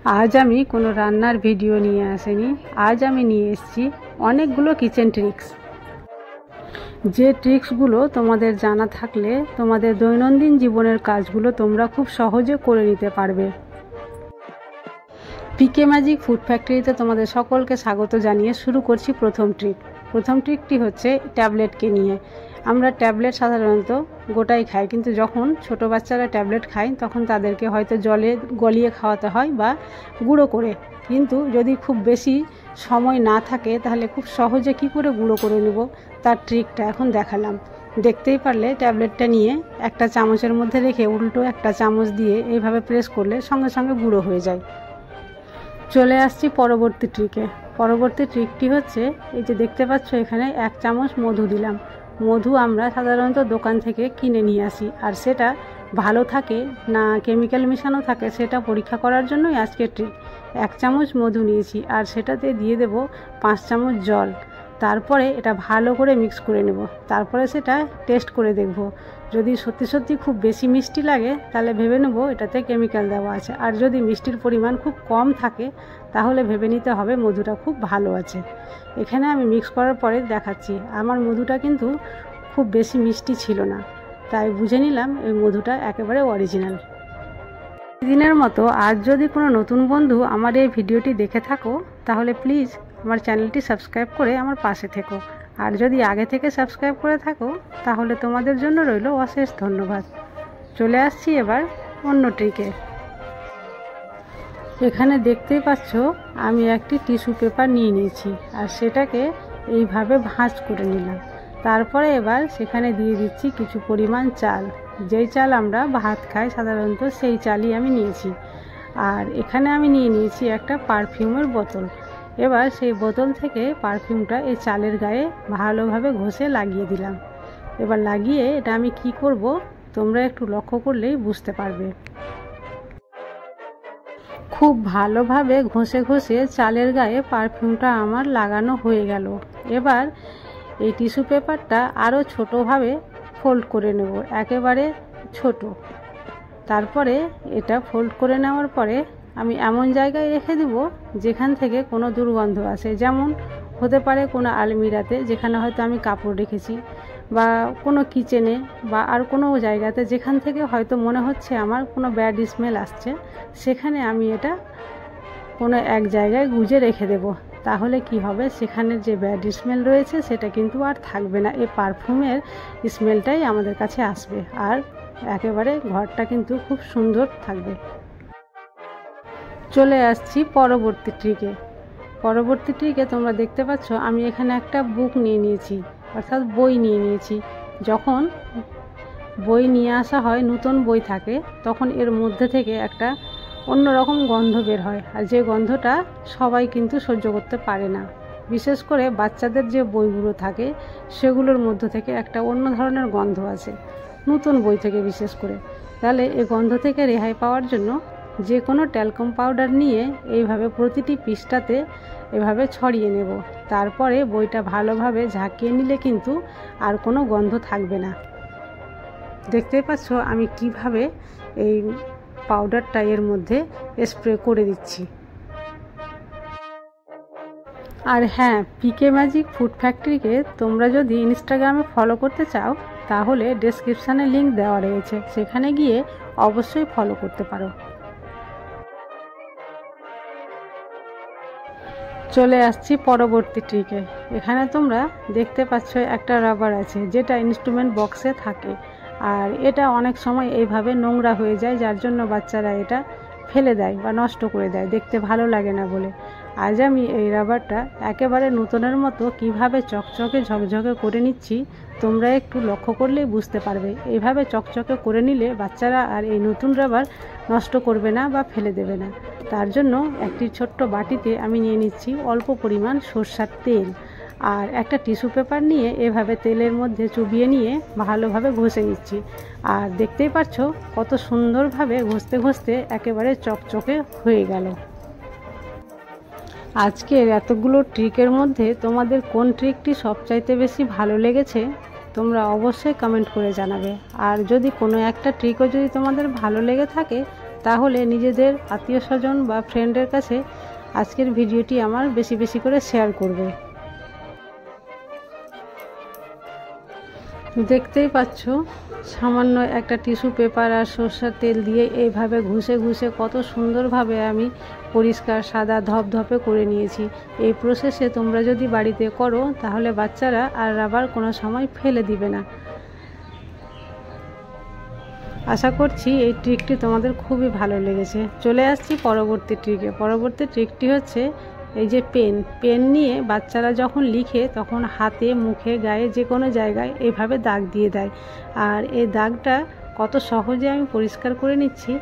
আজ আমি কোনো রান্নার ভিডিও নিয়ে আসিনি। আজ আমি নিয়ে এসেছি অনেকগুলো কিচেন ট্রিক্স, যে ট্রিক্সগুলো তোমাদের জানা থাকলে তোমাদের দৈনন্দিন জীবনের কাজগুলো তোমরা খুব সহজে করে নিতে পারবে। পিকে ম্যাজিক ফুড ফ্যাক্টরিতে তোমাদের সকলকে স্বাগত জানিয়ে শুরু করছি প্রথম ট্রিক। প্রথম ট্রিকটি হচ্ছে ট্যাবলেটকে নিয়ে। আমরা ট্যাবলেট সাধারণত গোটাই খাই, কিন্তু যখন ছোট বাচ্চারা ট্যাবলেট খায় তখন তাদেরকে হয়তো জলে গলিয়ে খাওয়াতে হয় বা গুঁড়ো করে। কিন্তু যদি খুব বেশি সময় না থাকে তাহলে খুব সহজে কি করে গুঁড়ো করে নেব তার ট্রিকটা এখন দেখালাম। দেখতেই পারলে ট্যাবলেটটা নিয়ে একটা চামচের মধ্যে রেখে উল্টো একটা চামচ দিয়ে এইভাবে প্রেস করলে সঙ্গে সঙ্গে গুঁড়ো হয়ে যায়। চলে আসছি পরবর্তী ট্রিকে। পরবর্তী ট্রিকটি হচ্ছে এই যে দেখতে পাচ্ছ এখানে 1 চামচ মধু দিলাম। মধু আমরা সাধারণত দোকান থেকে কিনে নিয়ে আসি, আর সেটা ভালো থাকে না কেমিক্যাল মেশানো থাকে সেটা পরীক্ষা করার জন্যই আজকের ট্রিক। 1 চামচ মধু নিয়েছি আর সেটাতে দিয়ে দেব 5 চামচ জল। তারপরে এটা ভালো করে মিক্স করে নেব। তারপরে সেটা টেস্ট করে দেখব। যদি সত্যি সত্যি খুব বেশি মিষ্টি লাগে তাহলে ভেবে নেব এটাতে কেমিক্যাল দেওয়া আছে, আর যদি মিষ্টির পরিমাণ খুব কম থাকে তাহলে ভেবে নিতে হবে মধুটা খুব ভালো আছে। এখানে আমি মিক্স করার পরে দেখাচ্ছি আমার মধুটা কিন্তু খুব বেশি মিষ্টি ছিল না, তাই বুঝে নিলাম এই মধুটা একেবারে অরিজিনাল। দিনের মতো আজ যদি কোনো নতুন বন্ধু আমার এই ভিডিওটি দেখে থাকো তাহলে প্লিজ আমার চ্যানেলটি সাবস্ক্রাইব করে আমার পাশে থেকো, আর যদি আগে থেকে সাবস্ক্রাইব করে থাকো তাহলে তোমাদের জন্য রইল অশেষ ধন্যবাদ। চলে আসছি এবার অন্য ট্রিকে। এখানে দেখতেই পাচ্ছ আমি একটি টিস্যু পেপার নিয়ে নিয়েছি আর সেটাকে এইভাবে ভাঁজ করে নিলাম। তারপরে এবার সেখানে দিয়ে দিচ্ছি কিছু পরিমাণ চাল। যেই চাল আমরা ভাত খাই সাধারণত সেই চালই আমি নিয়েছি। আর এখানে আমি নিয়ে নিয়েছি একটা পারফিউমের বোতল। এবার সেই বোতল থেকে পারফিউমটা এই চালের গায়ে ভালোভাবে ঘষে লাগিয়ে দিলাম। এবার লাগিয়ে এটা আমি কি করব তোমরা একটু লক্ষ্য করলেই বুঝতে পারবে। খুব ভালোভাবে ঘষে ঘষে চালের গায়ে পারফিউমটা আমার লাগানো হয়ে গেল। এবার এই টিস্যু পেপারটা আরও ছোটোভাবে ফোল্ড করে নেব, একেবারে ছোট। তারপরে এটা ফোল্ড করে নেওয়ার পরে আমি এমন জায়গায় রেখে দেব যেখান থেকে কোনো দুর্গন্ধ আসে, যেমন হতে পারে কোনো আলমিরাতে যেখানে হয়তো আমি কাপড় রেখেছি, বা কোনো কিচেনে, বা আর কোনো জায়গাতে যেখান থেকে হয়তো মনে হচ্ছে আমার কোনো ব্যাড স্মেল আসছে, সেখানে আমি এটা কোনো এক জায়গায় গুজে রেখে দেব। তাহলে কি হবে, সেখানের যে ব্যাড স্মেল রয়েছে সেটা কিন্তু আর থাকবে না। এই পারফিউমের স্মেলটাই আমাদের কাছে আসবে, আর একেবারে ঘরটা কিন্তু খুব সুন্দর থাকবে। চলে আসছি পরবর্তী ট্রিকে। পরবর্তী ট্রিকে তোমরা দেখতে পাচ্ছ আমি এখানে একটা বুক নিয়ে নিয়েছি, অর্থাৎ বই নিয়ে নিয়েছি। যখন বই নিয়ে আসা হয়, নতুন বই থাকে, তখন এর মধ্যে থেকে একটা অন্যরকম গন্ধ বের হয়, আর যে গন্ধটা সবাই কিন্তু সহ্য করতে পারে না। বিশেষ করে বাচ্চাদের যে বইগুলো থাকে সেগুলোর মধ্যে থেকে একটা অন্য ধরনের গন্ধ আছে, নতুন বই থেকে বিশেষ করে। তাহলে এই গন্ধ থেকে রেহাই পাওয়ার জন্য যে কোনো ট্যালকাম পাউডার নিয়ে এইভাবে প্রতিটি পৃষ্ঠাতে এভাবে ছড়িয়ে নেব। তারপরে বইটা ভালোভাবে ঝাঁকিয়ে নিলে কিন্তু আর কোনো গন্ধ থাকবে না। দেখতেই পাচ্ছ আমি কিভাবে এই পাউডারটা এর মধ্যে স্প্রে করে দিচ্ছি। আর হ্যাঁ, পিকে ম্যাজিক ফুড ফ্যাক্টরিকে তোমরা যদি ইনস্টাগ্রামে ফলো করতে চাও তাহলে ডেসক্রিপশানে লিংক দেওয়া রয়েছে, সেখানে গিয়ে অবশ্যই ফলো করতে পারো। চলে আসছি পরবর্তী ট্রিকে। এখানে তোমরা দেখতে পাচ্ছ একটা রাবার আছে যেটা ইনস্ট্রুমেন্ট বক্সে থাকে, আর এটা অনেক সময় এইভাবে নোংরা হয়ে যায়, যার জন্য বাচ্চারা এটা ফেলে দেয় বা নষ্ট করে দেয়, দেখতে ভালো লাগে না বলে। আজ আমি এই রাবারটা একেবারে নতুনের মতো কিভাবে চকচকে ঝকঝকে করে নিচ্ছি তোমরা একটু লক্ষ্য করলেই বুঝতে পারবে। এইভাবে চকচকে করে নিলে বাচ্চারা আর এই নতুন রাবার নষ্ট করবে না বা ফেলে দেবে না। তার জন্য একটি ছোট্ট বাটিতে আমি নিয়ে নিচ্ছি অল্প পরিমাণ সরষের তেল, আর একটা টিস্যু পেপার নিয়ে এভাবে তেলের মধ্যে চুবিয়ে নিয়ে ভালোভাবে ঘষে নিচ্ছি। আর দেখতেই পাচ্ছ কত সুন্দরভাবে ঘষতে ঘষতে একেবারে চকচকে হয়ে গেল। আজকের এতগুলো ট্রিকের মধ্যে তোমাদের কোন ট্রিকটি সবচাইতে বেশি ভালো লেগেছে তোমরা অবশ্যই কমেন্ট করে জানাবে। আর যদি কোনো একটা ট্রিকও যদি তোমাদের ভালো লেগে থাকে তাহলে নিজেদের আত্মীয় স্বজন বা ফ্রেন্ডের কাছে আজকের ভিডিওটি আমার বেশি বেশি করে শেয়ার করবে। দেখতেই পাচ্ছ সামান্য একটা টিস্যু পেপার আর সরষের তেল দিয়ে এইভাবে ঘষে ঘষে কত সুন্দরভাবে আমি পরিষ্কার সাদা ধপধপে করে নিয়েছি। এই প্রসেসে তোমরা যদি বাড়িতে করো তাহলে বাচ্চারা আর রাবার কোনো সময় ফেলে দিবে না। আশা করছি এই ট্রিকটি তোমাদের খুবই ভালো লেগেছে। চলে আসছি পরবর্তী ট্রিকে। পরবর্তী ট্রিকটি হচ্ছে এই যে পেন নিয়ে বাচ্চারা যখন লিখে তখন হাতে, মুখে, গায়ে যে কোনো জায়গায় এইভাবে দাগ দিয়ে দেয়। আর এই দাগটা কত সহজে আমি পরিষ্কার করে নিচ্ছি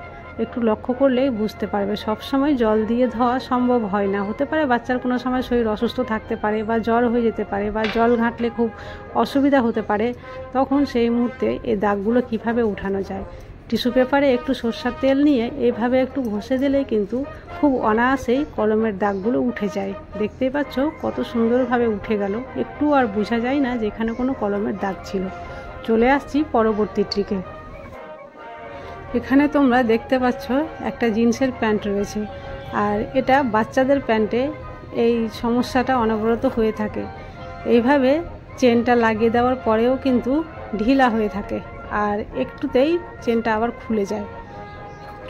একটু লক্ষ্য করলেই বুঝতে পারবে। সব সময় জল দিয়ে ধোয়া সম্ভব হয় না, হতে পারে বাচ্চার কোনো সময় শরীর অসুস্থ থাকতে পারে বা জ্বর হয়ে যেতে পারে বা জল ঘাঁটলে খুব অসুবিধা হতে পারে, তখন সেই মুহূর্তে এই দাগগুলো কিভাবে উঠানো যায়। টিস্যু পেপারে একটু সরষের তেল নিয়ে এইভাবে একটু ঘষে দিলেই কিন্তু খুব অনায়াসেই কলমের দাগগুলো উঠে যায়। দেখতেই পাচ্ছ কত সুন্দরভাবে উঠে গেল, একটু আর বোঝা যায় না যে এখানে কোনো কলমের দাগ ছিল। চলে আসছি পরবর্তী ট্রিকে। এখানে তোমরা দেখতে পাচ্ছ একটা জিন্সের প্যান্ট রয়েছে, আর এটা বাচ্চাদের প্যান্টে এই সমস্যাটা অনবরত হয়ে থাকে। এইভাবে চেনটা লাগিয়ে দেওয়ার পরেও কিন্তু ঢিলা হয়ে থাকে আর একটুতেই চেনটা আবার খুলে যায়।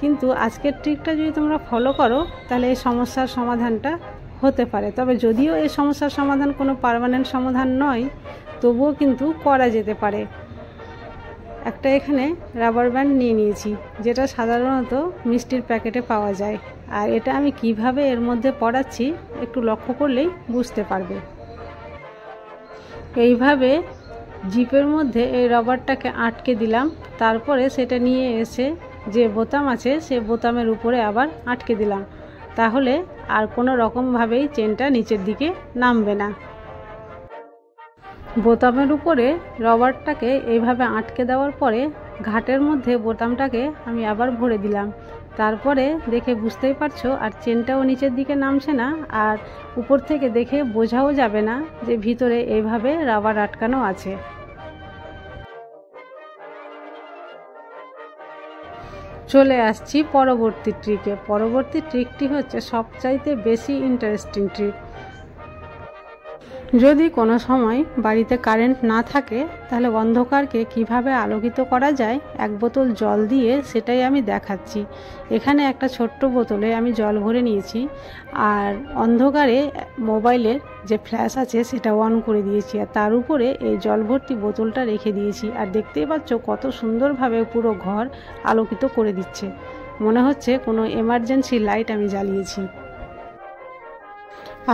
কিন্তু আজকের ট্রিকটা যদি তোমরা ফলো করো তাহলে এই সমস্যার সমাধানটা হতে পারে। তবে যদিও এই সমস্যার সমাধান কোনো পার্মানেন্ট সমাধান নয়, তবুও কিন্তু করা যেতে পারে। একটা এখানে রাবার ব্যান্ড নিয়ে নিয়েছি, যেটা সাধারণত মিষ্টির প্যাকেটে পাওয়া যায়। আর এটা আমি কিভাবে এর মধ্যে পরাচ্ছি একটু লক্ষ্য করলেই বুঝতে পারবে। এইভাবে জিপের মধ্যে এই রাবারটাকে আটকে দিলাম, তারপরে সেটা নিয়ে এসে যে বোতাম আছে সে বোতামের উপরে আবার আটকে দিলাম, তাহলে আর কোনো রকমভাবেই চেনটা নিচের দিকে নামবে না। বোতামের উপরে রাবারটাকে এইভাবে আটকে দেওয়ার পরে ঘাটের মধ্যে বোতামটাকে আমি আবার ভরে দিলাম। তারপরে দেখে বুঝতেই পারছো আর চেনটাও নিচের দিকে নামছে না, আর উপর থেকে দেখে বোঝাও যাবে না যে ভিতরে এইভাবে রাবার আটকানো আছে। চলে আসছি পরবর্তী ট্রিকে। পরবর্তী ট্রিকটি হচ্ছে সবচাইতে বেশি ইন্টারেস্টিং ট্রিক। যদি কোনো সময় বাড়িতে কারেন্ট না থাকে তাহলে অন্ধকারকে কিভাবে আলোকিত করা যায় এক বোতল জল দিয়ে সেটাই আমি দেখাচ্ছি। এখানে একটা ছোট্ট বোতলে আমি জল ভরে নিয়েছি, আর অন্ধকারে মোবাইলের যে ফ্ল্যাশ আছে সেটা অন করে দিয়েছি, আর তার উপরে এই জল ভর্তি বোতলটা রেখে দিয়েছি। আর দেখতেই পাচ্ছ কত সুন্দরভাবে পুরো ঘর আলোকিত করে দিচ্ছে, মনে হচ্ছে কোনো এমার্জেন্সি লাইট আমি জ্বালিয়েছি।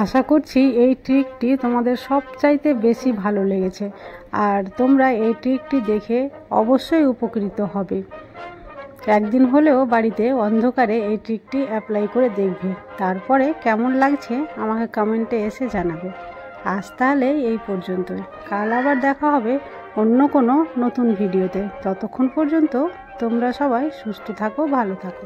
আশা করছি এই ট্রিকটি তোমাদের সবচাইতে বেশি ভালো লেগেছে, আর তোমরা এই ট্রিকটি দেখে অবশ্যই উপকৃত হবে। একদিন হলেও বাড়িতে অন্ধকারে এই ট্রিকটি অ্যাপ্লাই করে দেখবে, তারপরে কেমন লাগছে আমাকে কমেন্টে এসে জানাবে। আজ তাহলে এই পর্যন্তই, কাল আবার দেখা হবে অন্য কোনো নতুন ভিডিওতে। ততক্ষণ পর্যন্ত তোমরা সবাই সুস্থ থাকো, ভালো থাকো।